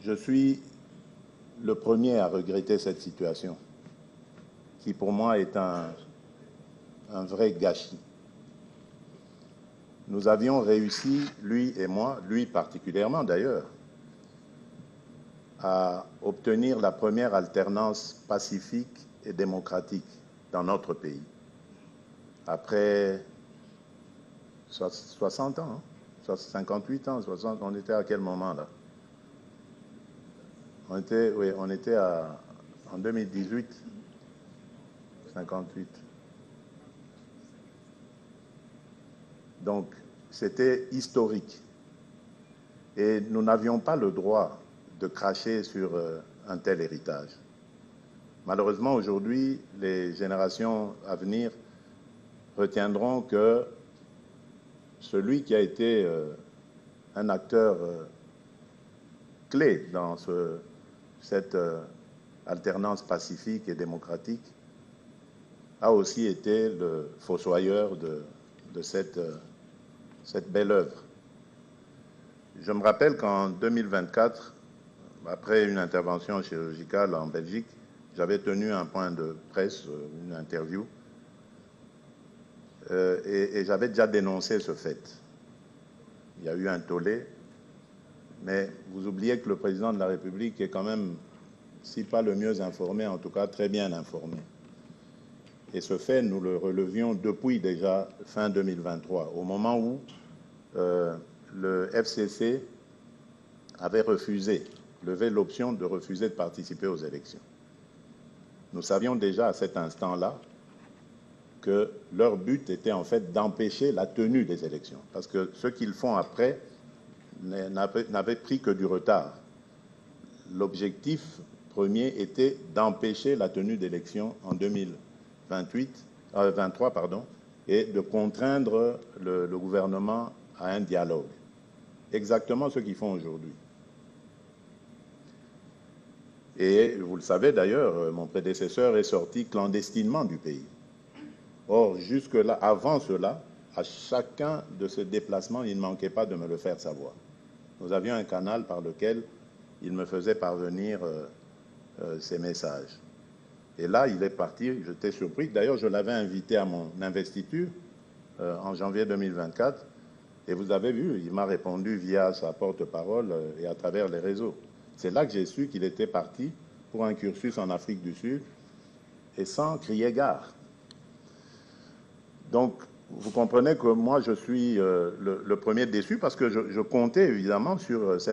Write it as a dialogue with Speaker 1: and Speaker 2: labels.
Speaker 1: Je suis le premier à regretter cette situation, qui pour moi est un vrai gâchis. Nous avions réussi, lui et moi, lui particulièrement d'ailleurs, à obtenir la première alternance pacifique et démocratique dans notre pays. Après 60 ans, 58 ans, 60, on était à quel moment là? On était en 2018, 58. Donc, c'était historique. Et nous n'avions pas le droit de cracher sur un tel héritage. Malheureusement, aujourd'hui, les générations à venir retiendront que celui qui a été un acteur clé dans cette alternance pacifique et démocratique a aussi été le fossoyeur de cette belle œuvre. Je me rappelle qu'en 2024, après une intervention chirurgicale en Belgique, j'avais tenu un point de presse, une interview, et j'avais déjà dénoncé ce fait. Il y a eu un tollé, mais vous oubliez que le président de la République est quand même, si pas le mieux informé, en tout cas très bien informé. Et ce fait, nous le relevions depuis déjà fin 2023, au moment où le FCC avait levé l'option de refuser de participer aux élections. Nous savions déjà à cet instant-là que leur but était en fait d'empêcher la tenue des élections. Parce que ce qu'ils font après n'avait pris que du retard. L'objectif premier était d'empêcher la tenue d'élections en 2023 et de contraindre le gouvernement à un dialogue. Exactement ce qu'ils font aujourd'hui. Et vous le savez d'ailleurs, mon prédécesseur est sorti clandestinement du pays. Or, jusque-là, avant cela, à chacun de ces déplacements, il ne manquait pas de me le faire savoir. Nous avions un canal par lequel il me faisait parvenir ces messages. Et là, il est parti, j'étais surpris. D'ailleurs, je l'avais invité à mon investiture en janvier 2024. Et vous avez vu, il m'a répondu via sa porte-parole et à travers les réseaux. C'est là que j'ai su qu'il était parti pour un cursus en Afrique du Sud et sans crier gare. Donc, vous comprenez que moi, je suis le premier déçu parce que je comptais évidemment sur cette